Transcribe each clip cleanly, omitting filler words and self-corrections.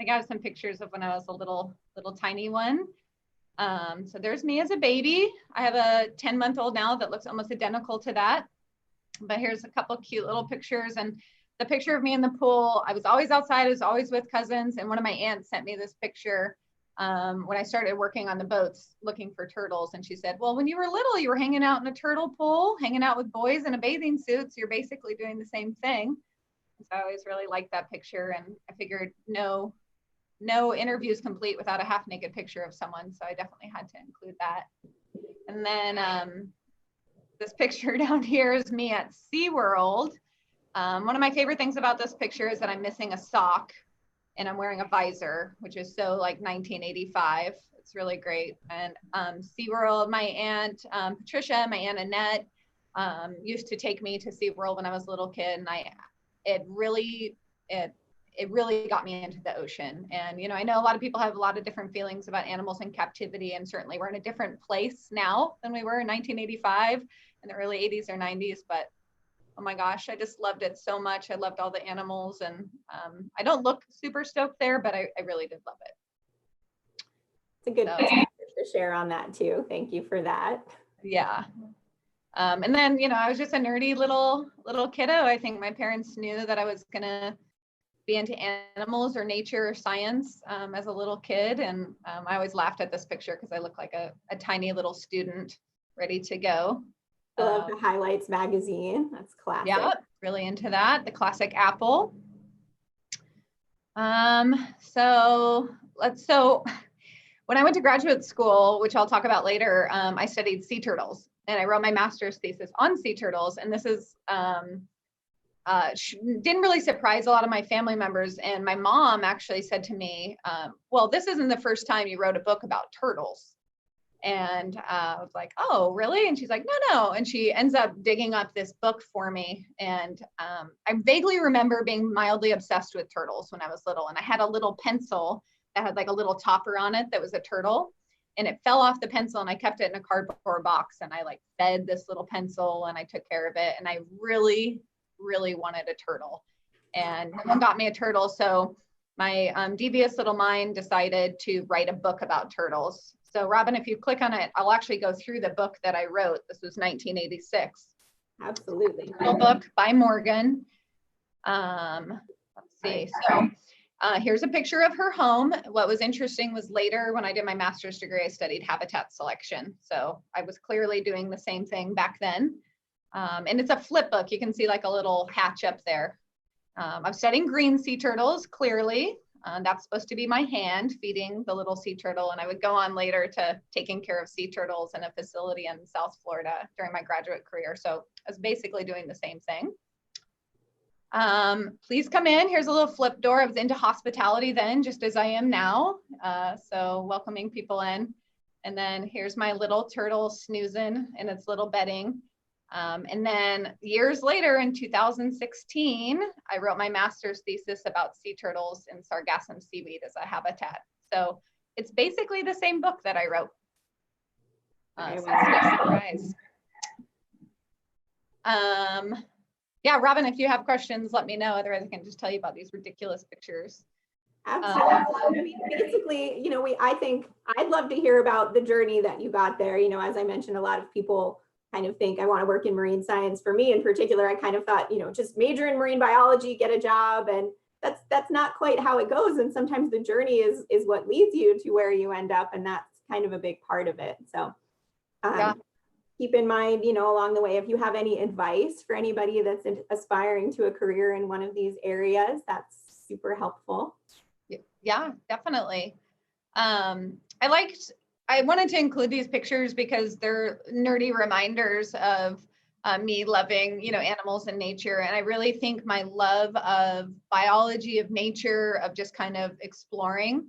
I got some pictures of when I was a little tiny one. So there's me as a baby. I have a 10-month-old now that looks almost identical to that. But here's a couple cute little pictures, and the picture of me in the pool. I was always outside. I was always with cousins, and one of my aunts sent me this picture when I started working on the boats looking for turtles. And she said, well, when you were little, you were hanging out in a turtle pool, hanging out with boys in a bathing suit. So you're basically doing the same thing. So I always really liked that picture, and I figured no interview is complete without a half naked picture of someone. So I definitely had to include that. And then this picture down here is me at SeaWorld. One of my favorite things about this picture is that I'm missing a sock and I'm wearing a visor, which is so like 1985. It's really great. And SeaWorld, my aunt Patricia, my aunt Annette used to take me to SeaWorld when I was a little kid, and it really got me into the ocean. And, you know, I know a lot of people have a lot of different feelings about animals in captivity, and certainly we're in a different place now than we were in 1985 in the early 80s or 90s, but oh my gosh, I just loved it so much. I loved all the animals, and I don't look super stoked there, but I really did love it. It's a good to share on that too. Thank you for that. Yeah. And then, you know, I was just a nerdy little kiddo. I think my parents knew that I was gonna be into animals or nature or science as a little kid. And I always laughed at this picture because I look like a tiny little student ready to go. I love the Highlights magazine. That's classic. Yeah, really into that. The classic apple. So when I went to graduate school, which I'll talk about later, I studied sea turtles, and I wrote my master's thesis on sea turtles. And this is didn't really surprise a lot of my family members. And my mom actually said to me, well, this isn't the first time you wrote a book about turtles. And I was like, oh, really? And she's like, no. And she ends up digging up this book for me. And I vaguely remember being mildly obsessed with turtles when I was little. And I had a little pencil that had like a little topper on it that was a turtle. And it fell off the pencil, and I kept it in a cardboard box. And I like fed this little pencil, and I took care of it. And I really, really wanted a turtle. And no one got me a turtle. So my devious little mind decided to write a book about turtles. So Robin, if you click on it, I'll actually go through the book that I wrote. This was 1986. Absolutely. Turtle book by Morgan. Let's see. So here's a picture of her home. What was interesting was later when I did my master's degree, I studied habitat selection. So I was clearly doing the same thing back then. And it's a flip book. You can see like a little hatch up there. I'm studying green sea turtles, clearly. That's supposed to be my hand feeding the little sea turtle. And I would go on later to taking care of sea turtles in a facility in South Florida during my graduate career. So I was basically doing the same thing. Please come in. Here's a little flip door. I was into hospitality then, just as I am now. So welcoming people in. And then here's my little turtle snoozing in its little bedding. And then years later in 2016, I wrote my master's thesis about sea turtles and sargassum seaweed as a habitat. So it's basically the same book that I wrote. So no surprise. Yeah, Robin, if you have questions, let me know. Otherwise, I can just tell you about these ridiculous pictures. Absolutely. I mean, basically, you know, I think I'd love to hear about the journey that you got there. You know, as I mentioned, a lot of people kind of think I want to work in marine science. For me in particular, I kind of thought, you know, just major in marine biology, get a job, and that's not quite how it goes. And sometimes the journey is what leads you to where you end up, and that's kind of a big part of it. So yeah. Keep in mind, you know, along the way, if you have any advice for anybody that's aspiring to a career in one of these areas, that's super helpful. Yeah, definitely. I wanted to include these pictures because they're nerdy reminders of me loving, you know, animals and nature. And I really think my love of biology, of nature, of just kind of exploring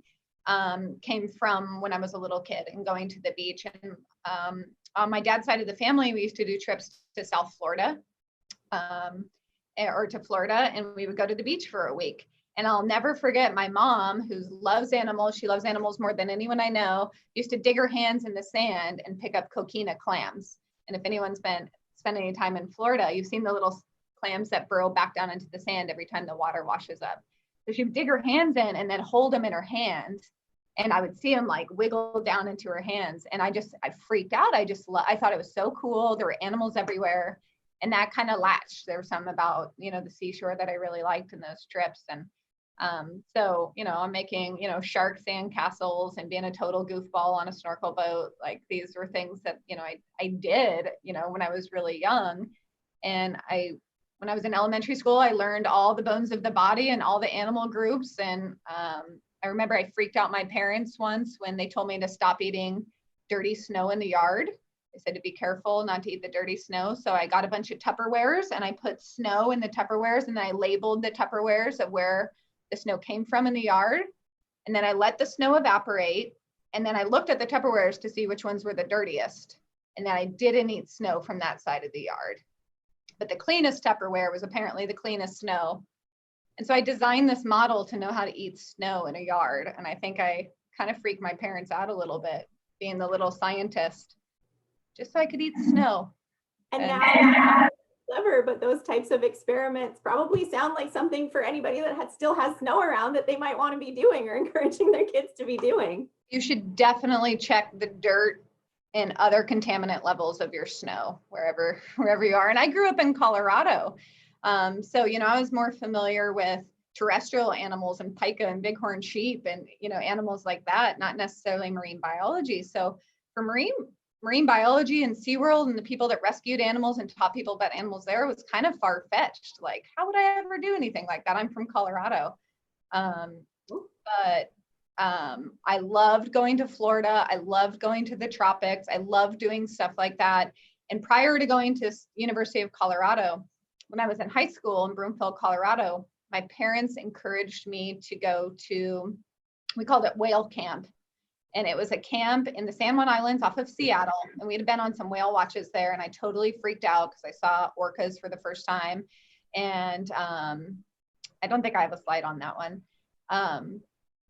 came from when I was a little kid and going to the beach. And on my dad's side of the family, we used to do trips to South Florida or to Florida, and we would go to the beach for a week. And I'll never forget my mom, who loves animals. She loves animals more than anyone I know, used to dig her hands in the sand and pick up coquina clams. And if anyone's spent any time in Florida, you've seen the little clams that burrow back down into the sand every time the water washes up. So she would dig her hands in and then hold them in her hands. And I would see them like wiggle down into her hands. And I freaked out. I thought it was so cool. There were animals everywhere. And that kind of latched. There was something about, the seashore that I really liked in those trips. And so, I'm making, shark sand castles and being a total goofball on a snorkel boat. Like these were things that, I did, when I was really young. And when I was in elementary school, I learned all the bones of the body and all the animal groups. And I remember I freaked out my parents once when they told me to stop eating dirty snow in the yard. They said to be careful not to eat the dirty snow. So I got a bunch of Tupperwares and I put snow in the Tupperwares, and then I labeled the Tupperwares of where the snow came from in the yard. And then I let the snow evaporate. And then I looked at the Tupperwares to see which ones were the dirtiest. And then I didn't eat snow from that side of the yard. But the cleanest Tupperware was apparently the cleanest snow. And so I designed this model to know how to eat snow in a yard. And I think I kind of freaked my parents out a little bit, being the little scientist, just so I could eat snow. And now, clever, but those types of experiments probably sound like something for anybody that still has snow around that they might want to be doing or encouraging their kids to be doing. You should definitely check the dirt and other contaminant levels of your snow wherever you are. And I grew up in Colorado. So, I was more familiar with terrestrial animals and pika and bighorn sheep and, animals like that, not necessarily marine biology. So for marine biology and SeaWorld and the people that rescued animals and taught people about animals there was kind of far-fetched. Like, how would I ever do anything like that? I'm from Colorado. But I loved going to Florida. I loved going to the tropics. I loved doing stuff like that. And prior to going to University of Colorado, when I was in high school in Broomfield, Colorado, my parents encouraged me to go to, we called it whale camp. And it was a camp in the San Juan Islands off of Seattle. And we'd been on some whale watches there. And I totally freaked out because I saw orcas for the first time. And I don't think I have a slide on that one.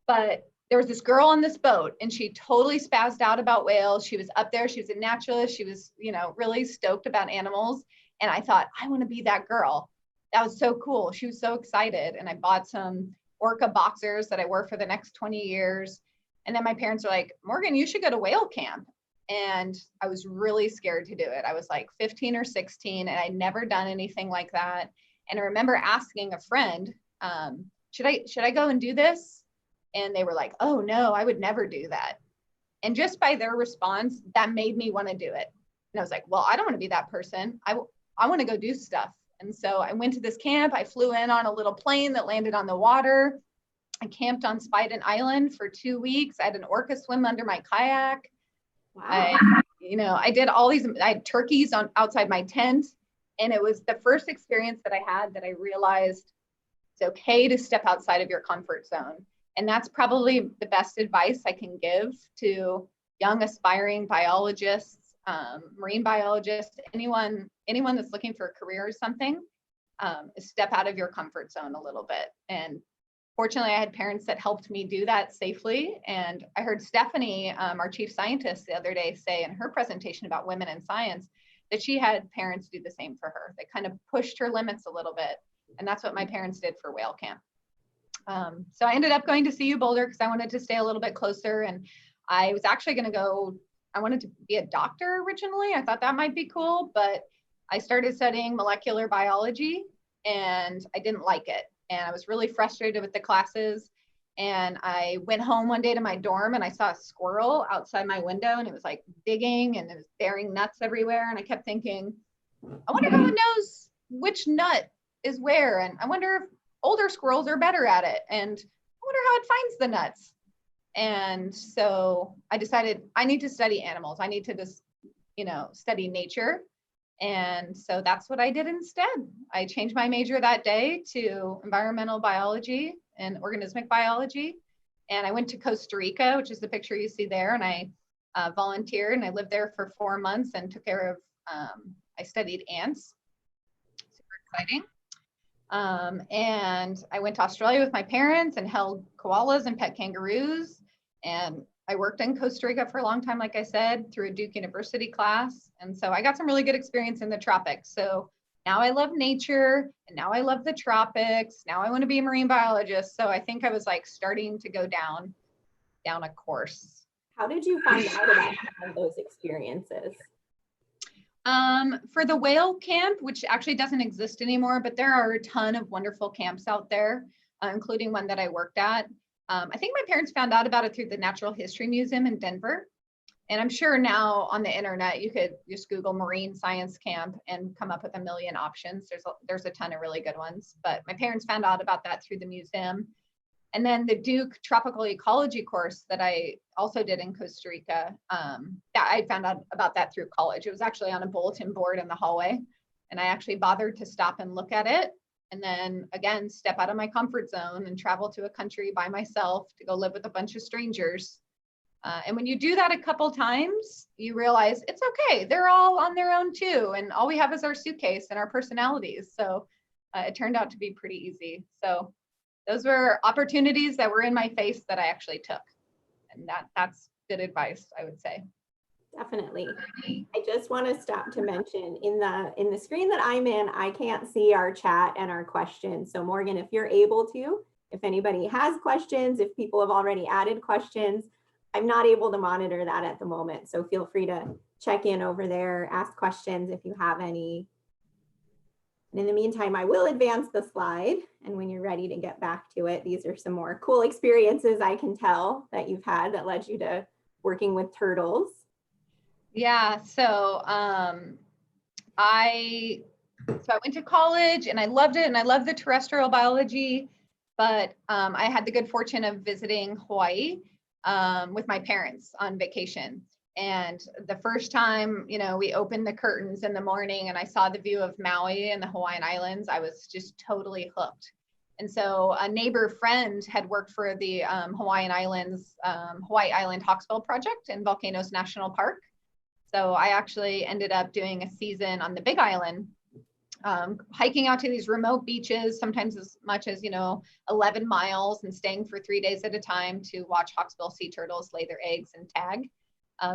But there was this girl on this boat and she totally spazzed out about whales. She was up there. She was a naturalist. She was, really stoked about animals. And I thought, I want to be that girl. That was so cool. She was so excited. And I bought some orca boxers that I wore for the next 20 years. And then my parents were like, Morgan, you should go to whale camp. And I was really scared to do it. I was like 15 or 16 and I'd never done anything like that. And I remember asking a friend, should I go and do this? And they were like, oh no, I would never do that. And just by their response, that made me want to do it. And I was like, well, I don't want to be that person. I want to go do stuff. And so I went to this camp. I flew in on a little plane that landed on the water. I camped on Spiden Island for 2 weeks. I had an orca swim under my kayak. Wow. I did all these, I had turkeys outside my tent. And it was the first experience that I had that I realized it's okay to step outside of your comfort zone. And that's probably the best advice I can give to young aspiring biologists, marine biologists, anyone that's looking for a career or something, is step out of your comfort zone a little bit. And fortunately, I had parents that helped me do that safely. And I heard Stephanie, our chief scientist, the other day say in her presentation about women in science that she had parents do the same for her. They kind of pushed her limits a little bit. And that's what my parents did for whale camp. So I ended up going to CU Boulder because I wanted to stay a little bit closer. And I was actually going to go, I wanted to be a doctor originally. I thought that might be cool, but I started studying molecular biology and I didn't like it. And I was really frustrated with the classes. And I went home one day to my dorm and I saw a squirrel outside my window and it was like digging and it was bearing nuts everywhere. And I kept thinking, I wonder how it knows which nut is where. And I wonder if older squirrels are better at it. And I wonder how it finds the nuts. And so I decided I need to study animals. I need to just, study nature. And so that's what I did instead. I changed my major that day to environmental biology and organismic biology. And I went to Costa Rica, which is the picture you see there. And I volunteered and I lived there for 4 months and took care of, I studied ants. Super exciting. And I went to Australia with my parents and held koalas and pet kangaroos. And I worked in Costa Rica for a long time, like I said, through a Duke University class. And so I got some really good experience in the tropics. So now I love nature, and now I love the tropics. Now I want to be a marine biologist. So I think I was like starting to go down a course. How did you find out about some of those experiences? For the whale camp, which actually doesn't exist anymore, but there are a ton of wonderful camps out there, including one that I worked at. I think my parents found out about it through the Natural History Museum in Denver. And I'm sure now on the internet, you could just Google marine science camp and come up with a million options. There's a ton of really good ones, but my parents found out about that through the museum. And then the Duke Tropical Ecology course that I also did in Costa Rica, that I found out about that through college. It was actually on a bulletin board in the hallway, and I actually bothered to stop and look at it. And then again, step out of my comfort zone and travel to a country by myself to go live with a bunch of strangers. And when you do that a couple times, you realize it's okay. They're all on their own too. And all we have is our suitcase and our personalities. So it turned out to be pretty easy. So those were opportunities that were in my face that I actually took. And that's good advice, I would say. Definitely. I just want to stop to mention in the screen that I'm in, I can't see our chat and our questions. So Morgan, if you're able to, if anybody has questions, if people have already added questions, I'm not able to monitor that at the moment. So feel free to check in over there, ask questions if you have any. And in the meantime, I will advance the slide. And when you're ready to get back to it, these are some more cool experiences I can tell that you've had that led you to working with turtles. Yeah, so I went to college and I loved it, and I love the terrestrial biology, but I had the good fortune of visiting Hawaii with my parents on vacation. And the first time, we opened the curtains in the morning and I saw the view of Maui and the Hawaiian Islands, I was just totally hooked. And so a neighbor friend had worked for the Hawaiian Islands, Hawaii Island Hawksbill Project in Volcanoes National Park. So I actually ended up doing a season on the Big Island, hiking out to these remote beaches, sometimes as much as, 11 miles, and staying for 3 days at a time to watch hawksbill sea turtles lay their eggs and tag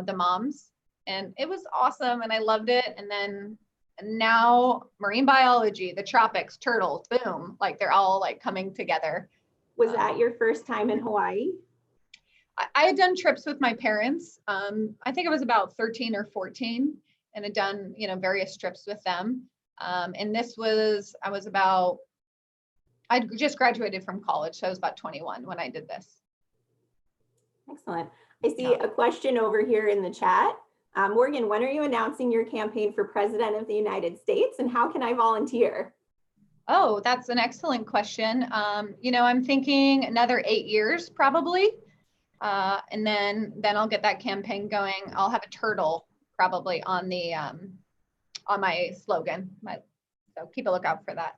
the moms. And it was awesome and I loved it. And now marine biology, the tropics, turtles, boom, like they're all like coming together. Was that your first time in Hawaii? I had done trips with my parents. I think I was about 13 or 14 and had done, various trips with them. And this was, I'd just graduated from college. So I was about 21 when I did this. Excellent. I see a question over here in the chat. Morgan, when are you announcing your campaign for President of the United States, and how can I volunteer? Oh, that's an excellent question. I'm thinking another 8 years probably. And then I'll get that campaign going. I'll have a turtle probably on the on my slogan. So keep a lookout for that.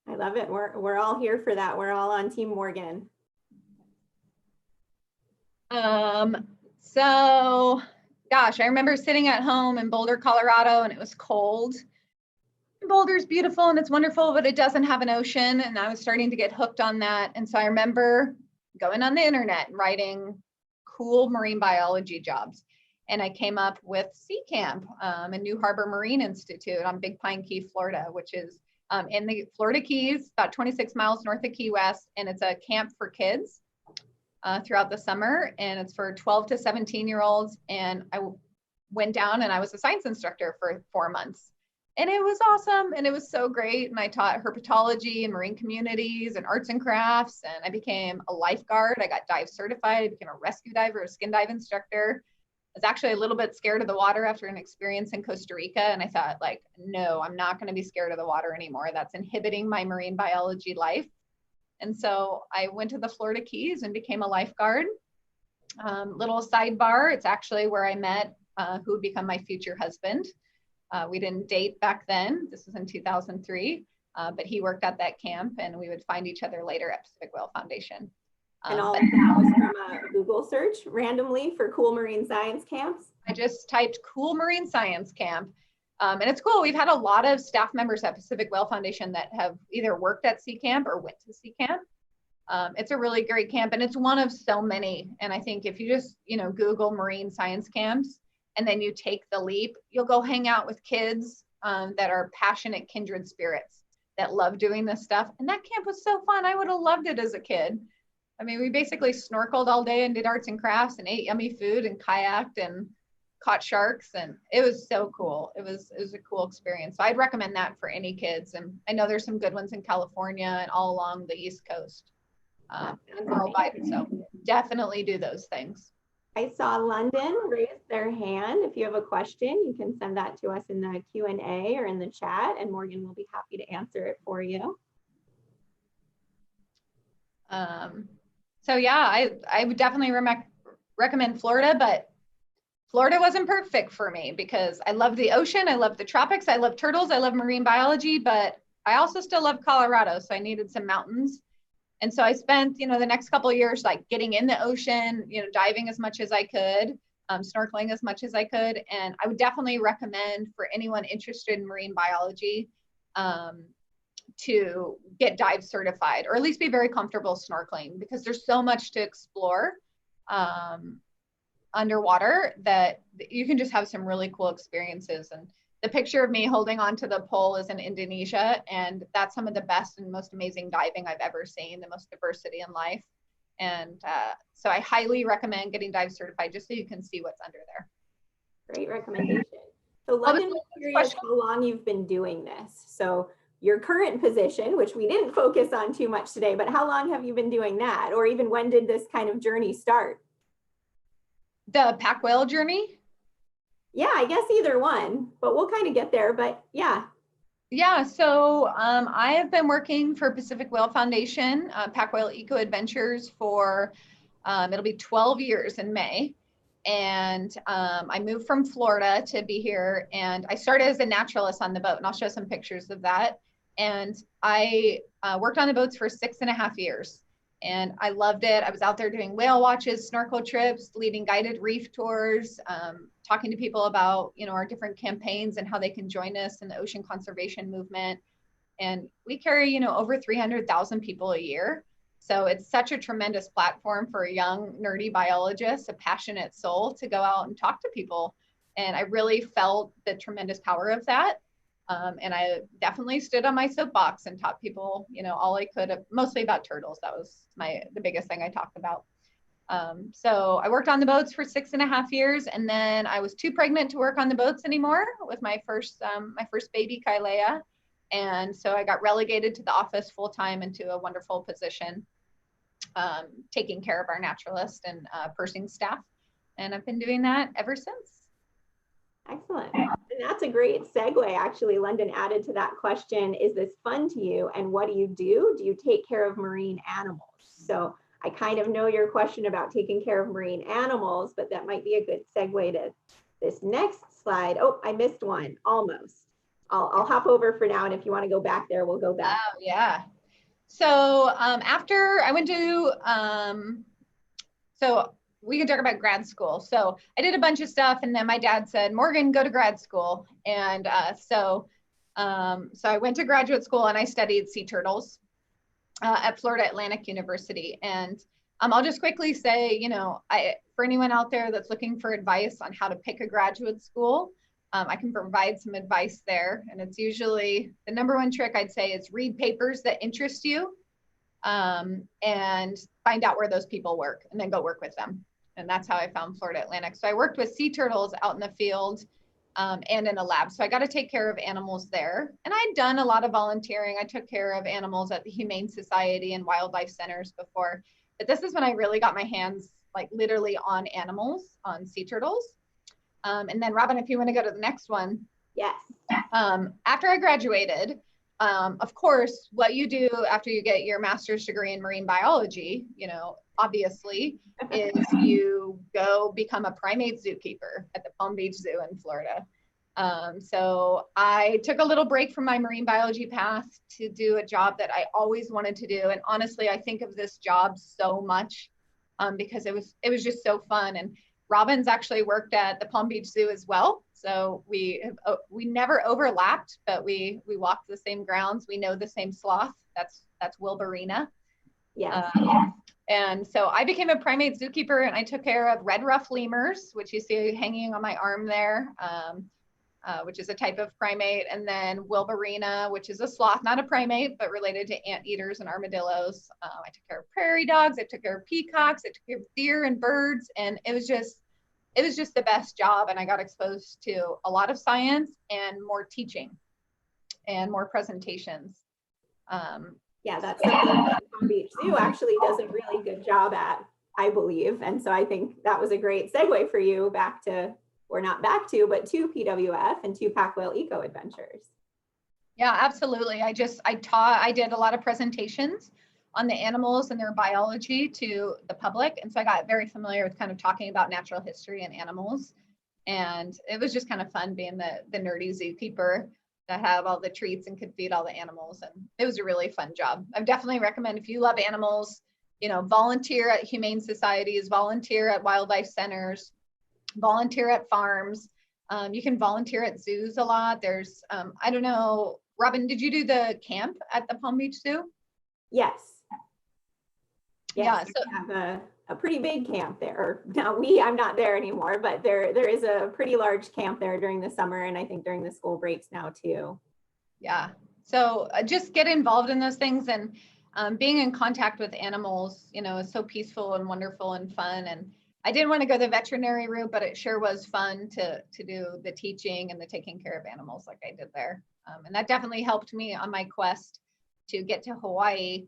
I love it. We're all here for that. We're all on Team Morgan. So gosh, I remember sitting at home in Boulder, Colorado, and it was cold. Boulder's beautiful and it's wonderful, but it doesn't have an ocean. And I was starting to get hooked on that. And so I remember going on the internet and writing cool marine biology jobs. And I came up with Sea Camp, a New Harbor Marine Institute on Big Pine Key, Florida, which is in the Florida Keys, about 26 miles north of Key West. And it's a camp for kids throughout the summer. And it's for 12 to 17-year-olds. And I went down and I was a science instructor for 4 months. And it was awesome. And it was so great. And I taught herpetology and marine communities and arts and crafts. And I became a lifeguard. I got dive certified. I became a rescue diver, a skin dive instructor. I was actually a little bit scared of the water after an experience in Costa Rica. And I thought, like, no, I'm not going to be scared of the water anymore. That's inhibiting my marine biology life. And so I went to the Florida Keys and became a lifeguard. Little sidebar, it's actually where I met who would become my future husband. We didn't date back then. This was in 2003, but he worked at that camp and we would find each other later at Pacific Whale Foundation. And all of that was from a Google search randomly for cool marine science camps? I just typed cool marine science camp. And it's cool. We've had a lot of staff members at Pacific Whale Foundation that have either worked at Sea Camp or went to Sea Camp. It's a really great camp and it's one of so many. And I think if you just, Google marine science camps and then you take the leap, you'll go hang out with kids that are passionate kindred spirits that love doing this stuff. And that camp was so fun. I would have loved it as a kid. I mean, we basically snorkeled all day and did arts and crafts and ate yummy food and kayaked and caught sharks, and it was so cool. It was a cool experience. So I'd recommend that for any kids. And I know there's some good ones in California and all along the East Coast and worldwide. So definitely do those things. I saw London raise their hand. If you have a question, you can send that to us in the Q&A or in the chat, and Morgan will be happy to answer it for you. So yeah, I would definitely recommend Florida, but Florida wasn't perfect for me because I love the ocean, I love the tropics, I love turtles, I love marine biology, but I also still love Colorado, so I needed some mountains. And so I spent, the next couple of years like getting in the ocean, diving as much as I could, snorkeling as much as I could. And I would definitely recommend for anyone interested in marine biology to get dive certified, or at least be very comfortable snorkeling, because there's so much to explore underwater that you can just have some really cool experiences. And the picture of me holding onto the pole is in Indonesia, and that's some of the best and most amazing diving I've ever seen, the most diversity in life. And so I highly recommend getting dive certified just so you can see what's under there. Great recommendation. So London, I'm curious how long you've been doing this. So your current position, which we didn't focus on too much today, but how long have you been doing that? Or even when did this kind of journey start? The pack whale journey? Yeah, I guess either one, but we'll kind of get there, but yeah. Yeah, so I have been working for Pacific Whale Foundation, Pack Whale Eco Adventures for, it'll be 12 years in May. And I moved from Florida to be here, and I started as a naturalist on the boat, and I'll show some pictures of that. And I worked on the boats for 6.5 years, and I loved it. I was out there doing whale watches, snorkel trips, leading guided reef tours, talking to people about, our different campaigns and how they can join us in the ocean conservation movement. And we carry, over 300,000 people a year. So it's such a tremendous platform for a young, nerdy biologist, a passionate soul, to go out and talk to people. And I really felt the tremendous power of that. And I definitely stood on my soapbox and taught people, all I could, mostly about turtles. That was the biggest thing I talked about. So I worked on the boats for 6.5 years, and then I was too pregnant to work on the boats anymore with my first baby, Kailea. And so I got relegated to the office full time into a wonderful position, taking care of our naturalist and pursing staff. And I've been doing that ever since. Excellent. And that's a great segue. Actually, London added to that question, is this fun to you? And what do you do? Do you take care of marine animals? So I kind of know your question about taking care of marine animals, but that might be a good segue to this next slide. Oh, I missed one, almost. I'll hop over for now, and if you want to go back there, we'll go back. Oh, yeah. So after I went to, so we can talk about grad school. So I did a bunch of stuff, and then my dad said, Morgan, go to grad school. And so I went to graduate school, and I studied sea turtles at Florida Atlantic University. And I'll just quickly say, for anyone out there that's looking for advice on how to pick a graduate school, I can provide some advice there. And it's usually the number one trick I'd say is read papers that interest you, and find out where those people work, and then go work with them. And that's how I found Florida Atlantic. So I worked with sea turtles out in the field and in a lab. So I got to take care of animals there. And I'd done a lot of volunteering. I took care of animals at the Humane Society and wildlife centers before. But this is when I really got my hands like literally on animals, on sea turtles. And then Robin, if you want to go to the next one. Yes. After I graduated, of course, what you do after you get your master's degree in marine biology, obviously, is you go become a primate zookeeper at the Palm Beach Zoo in Florida. So I took a little break from my marine biology path to do a job that I always wanted to do. And honestly, I think of this job so much because it was just so fun. And Robin's actually worked at the Palm Beach Zoo as well. So we never overlapped, but we walked the same grounds. We know the same sloth. That's Wilburina. Yeah. And so I became a primate zookeeper, and I took care of red ruff lemurs, which you see hanging on my arm there. which is a type of primate, and then Wilburina, which is a sloth, not a primate, but related to anteaters and armadillos. I took care of prairie dogs, I took care of peacocks, I took care of deer and birds, and it was just the best job. And I got exposed to a lot of science and more teaching and more presentations. Yeah, that's something that Palm Beach Zoo actually does a really good job at, I believe. And so I think that was a great segue for you back to, or not back to, but to PWF and to Pac Whale Eco Adventures. Yeah, absolutely. I did a lot of presentations on the animals and their biology to the public. And so I got very familiar with kind of talking about natural history and animals. And it was just kind of fun being the nerdy zookeeper that have all the treats and could feed all the animals. And it was a really fun job. I definitely recommend, if you love animals, volunteer at humane societies, volunteer at wildlife centers, volunteer at farms. You can volunteer at zoos a lot. There's, I don't know, Robin, did you do the camp at the Palm Beach Zoo? Yes. Yeah, so we have a pretty big camp there. Now I'm not there anymore, but there is a pretty large camp there during the summer, and I think during the school breaks now too. Yeah, so just get involved in those things, and being in contact with animals, is so peaceful and wonderful and fun. And I didn't want to go the veterinary route, but it sure was fun to do the teaching and the taking care of animals like I did there. And that definitely helped me on my quest to get to Hawaii.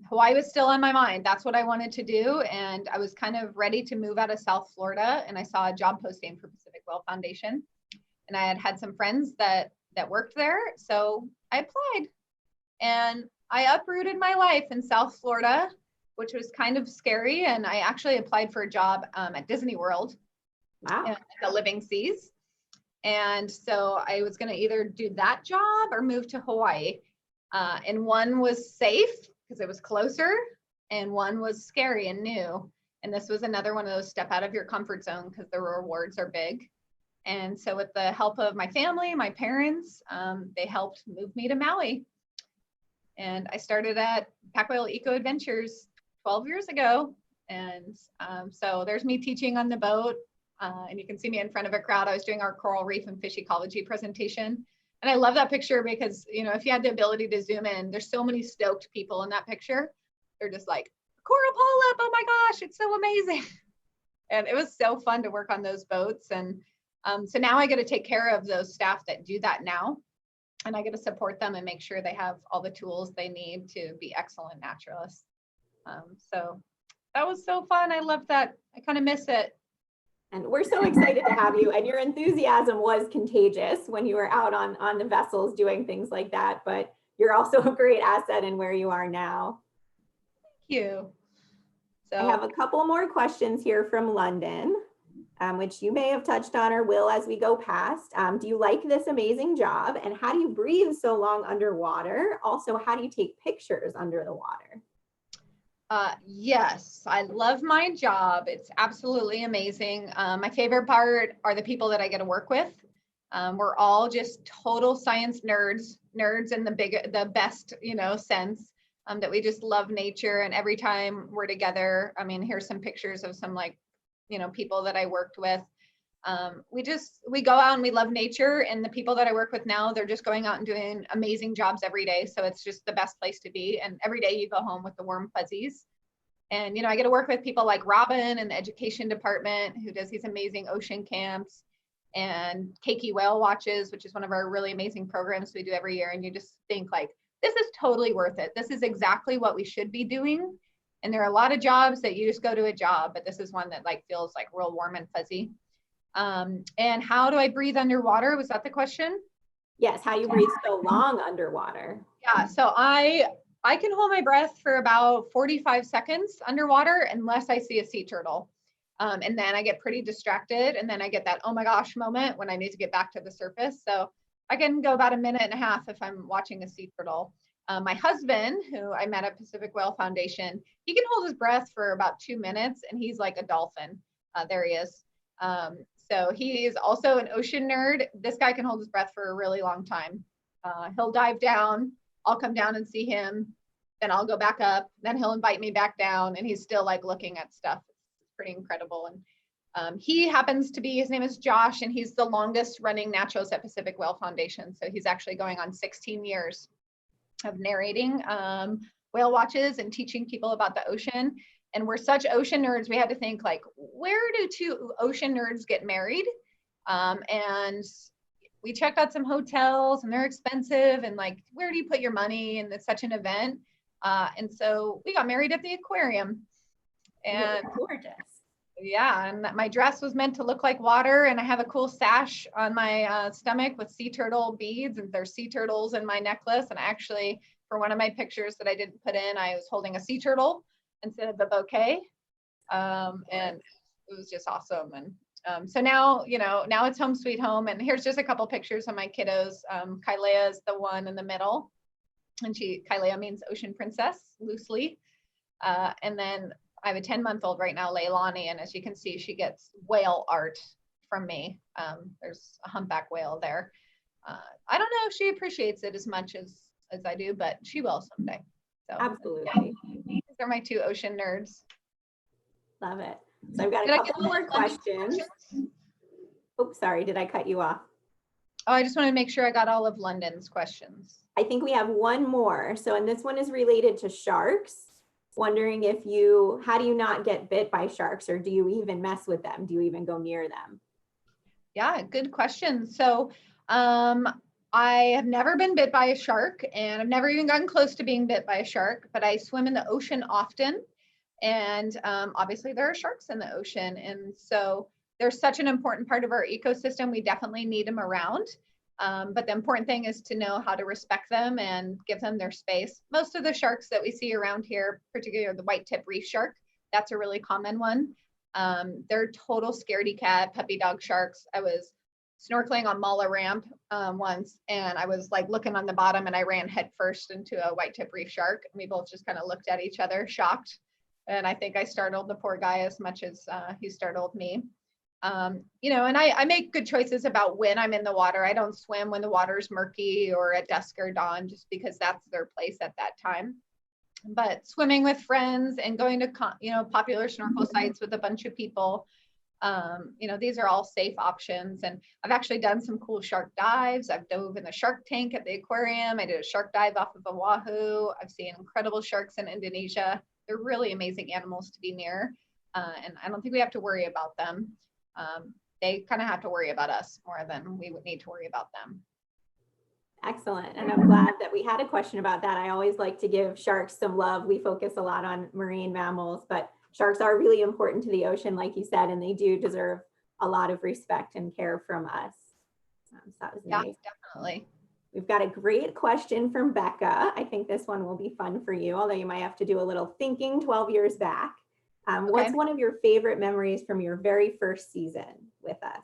Hawaii was still on my mind. That's what I wanted to do. And I was kind of ready to move out of South Florida. And I saw a job posting for Pacific Whale Foundation. And I had some friends that worked there. So I applied, and I uprooted my life in South Florida, which was kind of scary. And I actually applied for a job at Disney World. Wow. At the Living Seas. And so I was going to either do that job or move to Hawaii. And one was safe because it was closer, and one was scary and new. And this was another one of those step out of your comfort zone because the rewards are big. And so with the help of my family, my parents, they helped move me to Maui. And I started at Pac Whale Eco Adventures 12 years ago. And so there's me teaching on the boat. And you can see me in front of a crowd. I was doing our coral reef and fish ecology presentation. And I love that picture because, if you had the ability to zoom in, there's so many stoked people in that picture. They're just like, coral polyp, oh my gosh, it's so amazing. And it was so fun to work on those boats. And so now I get to take care of those staff that do that now. And I get to support them and make sure they have all the tools they need to be excellent naturalists. So that was so fun. I love that. I kind of miss it. And we're so excited to have you. And your enthusiasm was contagious when you were out on the vessels doing things like that. But you're also a great asset in where you are now. Thank you. So I have a couple more questions here from London, which you may have touched on or will as we go past. Do you like this amazing job? And how do you breathe so long underwater? Also, how do you take pictures under the water? Yes, I love my job. It's absolutely amazing. My favorite part are the people that I get to work with. We're all just total science nerds in the best, sense, that we just love nature. And every time we're together, here's some pictures of some people that I worked with. We go out and we love nature, and the people that I work with now, they're just going out and doing amazing jobs every day. So it's just the best place to be. And every day you go home with the warm fuzzies. And, I get to work with people like Robin in the education department, who does these amazing ocean camps, and Keiki Whale Watches, which is one of our really amazing programs we do every year. And you just think like, this is totally worth it. This is exactly what we should be doing. And there are a lot of jobs that you just go to a job, but this is one that feels like real warm and fuzzy. And how do I breathe underwater? Was that the question? Yes, how you breathe so long underwater. Yeah, so I can hold my breath for about 45 seconds underwater unless I see a sea turtle. And then I get pretty distracted, and then I get that, oh my gosh moment when I need to get back to the surface. So I can go about a minute and a half if I'm watching a sea turtle. My husband, who I met at Pacific Whale Foundation, he can hold his breath for about 2 minutes, and he's like a dolphin. There he is. So he is also an ocean nerd. This guy can hold his breath for a really long time. He'll dive down. I'll come down and see him. Then I'll go back up. Then he'll invite me back down, and he's still looking at stuff. It's pretty incredible. And He happens to be, his name is Josh, and he's the longest running naturalist at Pacific Whale Foundation. So he's actually going on 16 years of narrating whale watches and teaching people about the ocean. And we're such ocean nerds, we had to think like, where do two ocean nerds get married? And we checked out some hotels, and they're expensive, and like, where do you put your money? And it's such an event. And so we got married at the aquarium. And gorgeous. Yeah, and my dress was meant to look like water, and I have a cool sash on my stomach with sea turtle beads, and there's sea turtles in my necklace. And actually, for one of my pictures that I didn't put in, I was holding a sea turtle instead of a bouquet. And it was just awesome. And so now, now it's home sweet home. And here's just a couple pictures of my kiddos. Kailea is the one in the middle, and Kailea means ocean princess loosely. And then I have a 10-month-old right now, Leilani, and as you can see, she gets whale art from me. There's a humpback whale there. I don't know if she appreciates it as much as I do, but she will someday. So absolutely. Yeah, these are my two ocean nerds. Love it. So I've got a couple more questions. Oops, sorry, did I cut you off? Oh, I just want to make sure I got all of London's questions. I think we have one more. So, and this one is related to sharks. Wondering how do you not get bit by sharks, or do you even mess with them? Do you even go near them? Yeah, good question. So I have never been bit by a shark, and I've never even gotten close to being bit by a shark, but I swim in the ocean often. And obviously there are sharks in the ocean. And so they're such an important part of our ecosystem. We definitely need them around. But the important thing is to know how to respect them and give them their space. Most of the sharks that we see around here, particularly the white tip reef shark, that's a really common one. They're total scaredy cat, puppy dog sharks. I was snorkeling on Mala Ramp once, and I was like looking on the bottom, and I ran headfirst into a white tip reef shark. And we both just kind of looked at each other, shocked. And I think I startled the poor guy as much as he startled me. And I make good choices about when I'm in the water. I don't swim when the water's murky or at dusk or dawn, just because that's their place at that time. But swimming with friends and going to, popular snorkel sites with a bunch of people, these are all safe options. And I've actually done some cool shark dives. I've dove in the shark tank at the aquarium. I did a shark dive off of Oahu. I've seen incredible sharks in Indonesia. They're really amazing animals to be near. And I don't think we have to worry about them. They kind of have to worry about us more than we would need to worry about them. Excellent. And I'm glad that we had a question about that. I always like to give sharks some love. We focus a lot on marine mammals, but sharks are really important to the ocean, like you said, and they do deserve a lot of respect and care from us. So that was nice. Yeah, definitely. We've got a great question from Becca. I think this one will be fun for you, although you might have to do a little thinking. 12 years back. Okay. What's one of your favorite memories from your very first season with us?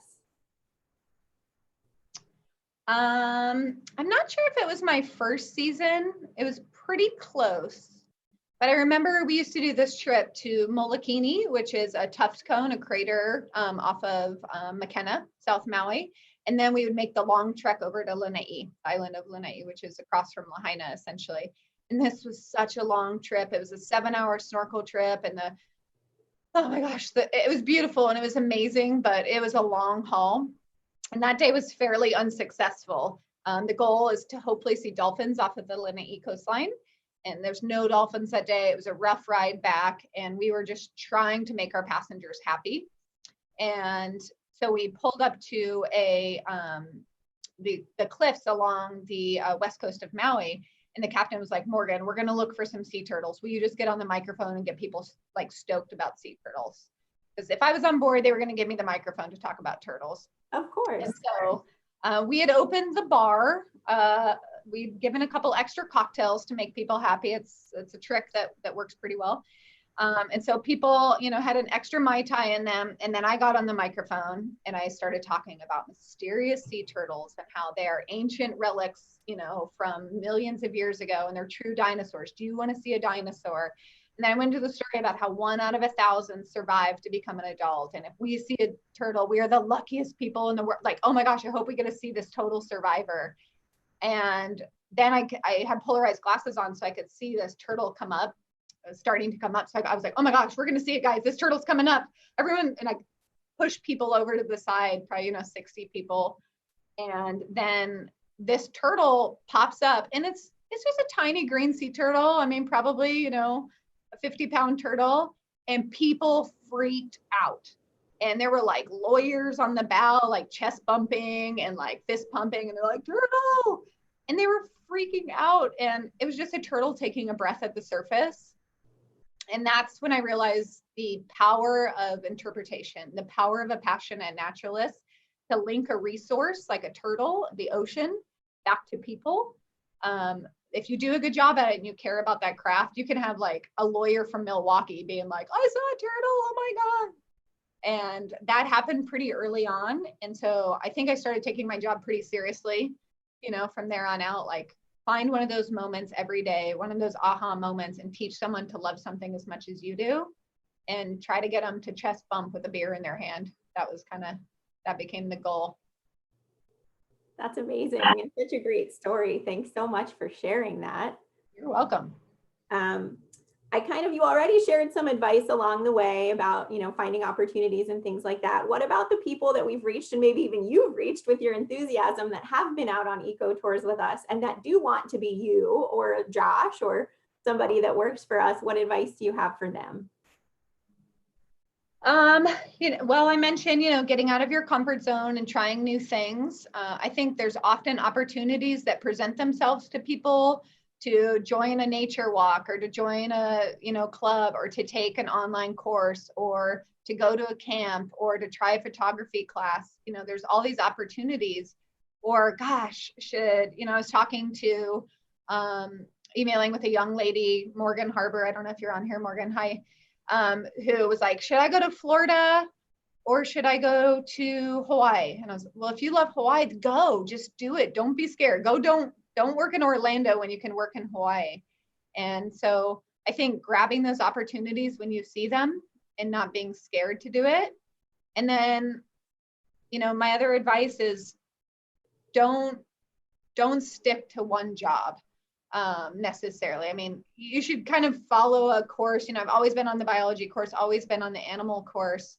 I'm not sure if it was my first season. It was pretty close. But I remember we used to do this trip to Molokini, which is a tuft cone, a crater off of Makena, South Maui. And then we would make the long trek over to Lanai, island of Lanai, which is across from Lahaina, essentially. And this was such a long trip. It was a 7-hour snorkel trip, and oh my gosh, it was beautiful and it was amazing, but it was a long haul. And that day was fairly unsuccessful. The goal is to hopefully see dolphins off of the Lanai coastline. And there's no dolphins that day. It was a rough ride back, and we were just trying to make our passengers happy. And so we pulled up to the cliffs along the west coast of Maui. And the captain was like, Morgan, we're going to look for some sea turtles. Will you just get on the microphone and get people like stoked about sea turtles? Because if I was on board, they were going to give me the microphone to talk about turtles. Of course. And so we had opened the bar. We'd given a couple extra cocktails to make people happy. It's a trick that works pretty well. And so people, had an extra Mai Tai in them. And then I got on the microphone and I started talking about mysterious sea turtles and how they're ancient relics, from millions of years ago, and they're true dinosaurs. Do you want to see a dinosaur? And then I went into the story about how 1 out of 1,000 survived to become an adult. And if we see a turtle, we are the luckiest people in the world. Like, oh my gosh, I hope we get to see this total survivor. And then I had polarized glasses on so I could see this turtle come up, starting to come up. So I was like, oh my gosh, we're going to see it, guys. This turtle's coming up. Everyone, and push people over to the side, probably, 60 people. And then this turtle pops up, and it's just a tiny green sea turtle. I mean, probably, a 50-pound turtle, and people freaked out. And there were like lawyers on the bow, like chest bumping and like fist pumping, and they're like, turtle. And they were freaking out. And it was just a turtle taking a breath at the surface. And that's when I realized the power of interpretation, the power of a passionate naturalist to link a resource like a turtle, the ocean, back to people. If you do a good job at it and you care about that craft, you can have like a lawyer from Milwaukee being like, I saw a turtle, oh my God. And that happened pretty early on. And so I think I started taking my job pretty seriously, from there on out, like find one of those moments every day, one of those aha moments, and teach someone to love something as much as you do, and try to get them to chest bump with a beer in their hand. That became the goal. That's amazing. It's such a great story. Thanks so much for sharing that. You're welcome. You already shared some advice along the way about, finding opportunities and things like that. What about the people that we've reached, and maybe even you've reached with your enthusiasm, that have been out on eco tours with us and that do want to be you or Josh or somebody that works for us? What advice do you have for them? Well, I mentioned, getting out of your comfort zone and trying new things. I think there's often opportunities that present themselves to people to join a nature walk, or to join a, club, or to take an online course, or to go to a camp, or to try a photography class. There's all these opportunities. Or gosh, I was talking to, emailing with a young lady, Morgan Harbor. I don't know if you're on here, Morgan. Hi. Who was like, should I go to Florida or should I go to Hawaii? And I was, well, if you love Hawaii, go, just do it. Don't be scared. Go, don't work in Orlando when you can work in Hawaii. And so I think grabbing those opportunities when you see them and not being scared to do it. And then, my other advice is don't stick to one job. Necessarily. I mean, you should kind of follow a course. I've always been on the biology course, always been on the animal course,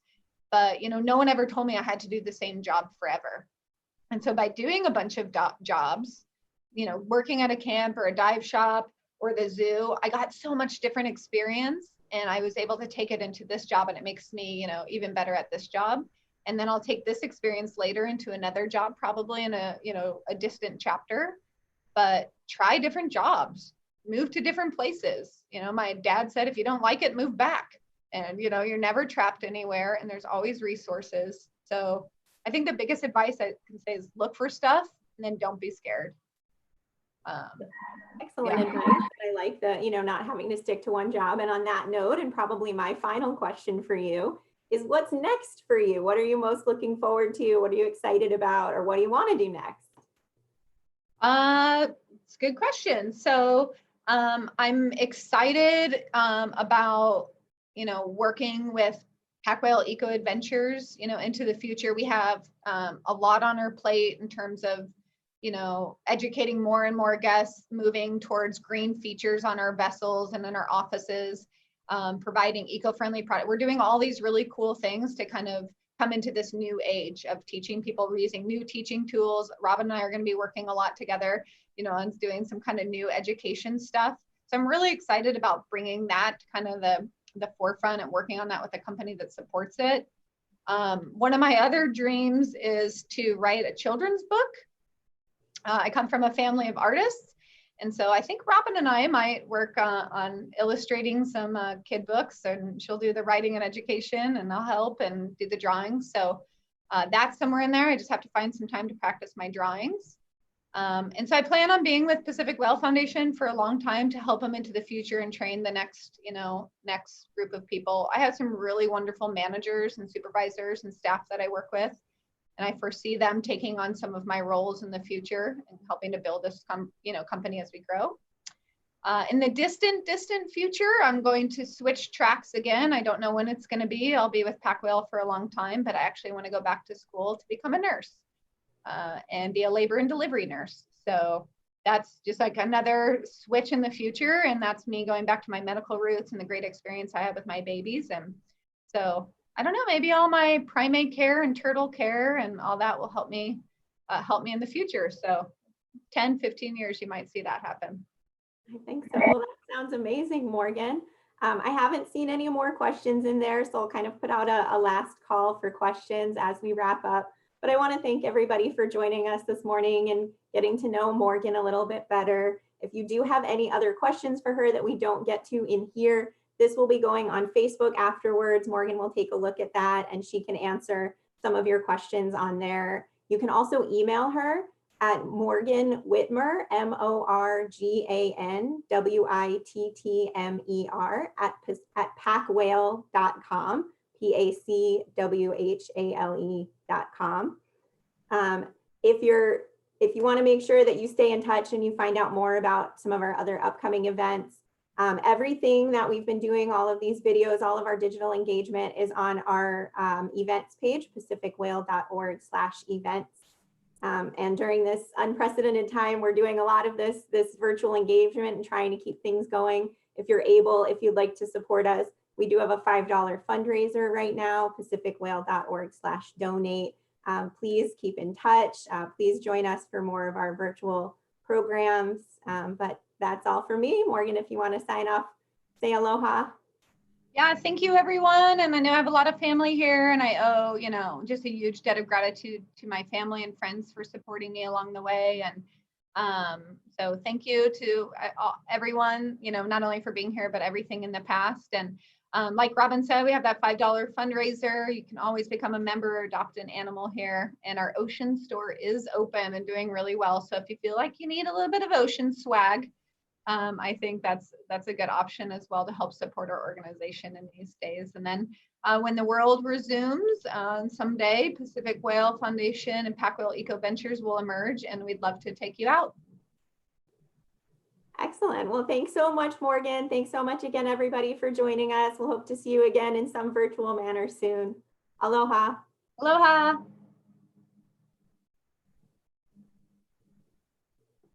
but no one ever told me I had to do the same job forever. And so by doing a bunch of jobs, working at a camp or a dive shop or the zoo, I got so much different experience, and I was able to take it into this job, and it makes me, even better at this job. And then I'll take this experience later into another job, probably in a distant chapter. But try different jobs, move to different places. My dad said, if you don't like it, move back. And, you're never trapped anywhere, and there's always resources. So I think the biggest advice I can say is look for stuff, and then don't be scared. Excellent advice. I like the, not having to stick to one job. And on that note, and probably my final question for you is, what's next for you? What are you most looking forward to? What are you excited about? Or what do you want to do next? It's a good question. So I'm excited about, working with Pac Whale Eco Adventures, into the future. We have a lot on our plate in terms of, educating more and more guests, moving towards green features on our vessels and in our offices, providing eco-friendly product. We're doing all these really cool things to kind of come into this new age of teaching people. We're using new teaching tools. Robin and I are going to be working a lot together, on doing some kind of new education stuff. So I'm really excited about bringing that to kind of the forefront and working on that with a company that supports it. One of my other dreams is to write a children's book. I come from a family of artists. And so I think Robin and I might work on illustrating some kid books, and she'll do the writing and education, and I'll help and do the drawings. So that's somewhere in there. I just have to find some time to practice my drawings. And so I plan on being with Pacific Whale Foundation for a long time to help them into the future and train the next group of people. I have some really wonderful managers and supervisors and staff that I work with. And I foresee them taking on some of my roles in the future and helping to build this company as we grow. In the distant future, I'm going to switch tracks again. I don't know when it's going to be. I'll be with Pac Whale for a long time, but I actually want to go back to school to become a nurse and be a labor and delivery nurse. So that's just like another switch in the future. And that's me going back to my medical roots and the great experience I have with my babies. And so I don't know, maybe all my primate care and turtle care and all that will help me in the future. So 10, 15 years, you might see that happen. I think so. Well, that sounds amazing, Morgan. I haven't seen any more questions in there, so I'll kind of put out a last call for questions as we wrap up. But I want to thank everybody for joining us this morning and getting to know Morgan a little bit better. If you do have any other questions for her that we don't get to in here, this will be going on Facebook afterwards. Morgan will take a look at that and she can answer some of your questions on there. You can also email her at Morgan Whitmer, MorganWittmer at packwhale.com, PACWHALE.com. If you want to make sure that you stay in touch and you find out more about some of our other upcoming events, everything that we've been doing, all of these videos, all of our digital engagement is on our events page, pacificwhale.org/events. And during this unprecedented time, we're doing a lot of this virtual engagement and trying to keep things going. If you're able, if you'd like to support us, we do have a $5 fundraiser right now, pacificwhale.org/donate. Please keep in touch. Please join us for more of our virtual programs. But that's all for me. Morgan, if you want to sign off, say aloha. Yeah, thank you, everyone. And I know I have a lot of family here, and I owe, just a huge debt of gratitude to my family and friends for supporting me along the way. And so thank you to everyone, not only for being here, but everything in the past. And like Robin said, we have that $5 fundraiser. You can always become a member or adopt an animal here. And our ocean store is open and doing really well. So if you feel like you need a little bit of ocean swag, I think that's a good option as well to help support our organization in these days. And then when the world resumes someday, Pacific Whale Foundation and Pac Whale Eco Ventures will emerge, and we'd love to take you out. Excellent. Well, thanks so much, Morgan. Thanks so much again, everybody, for joining us. We'll hope to see you again in some virtual manner soon. Aloha. Aloha.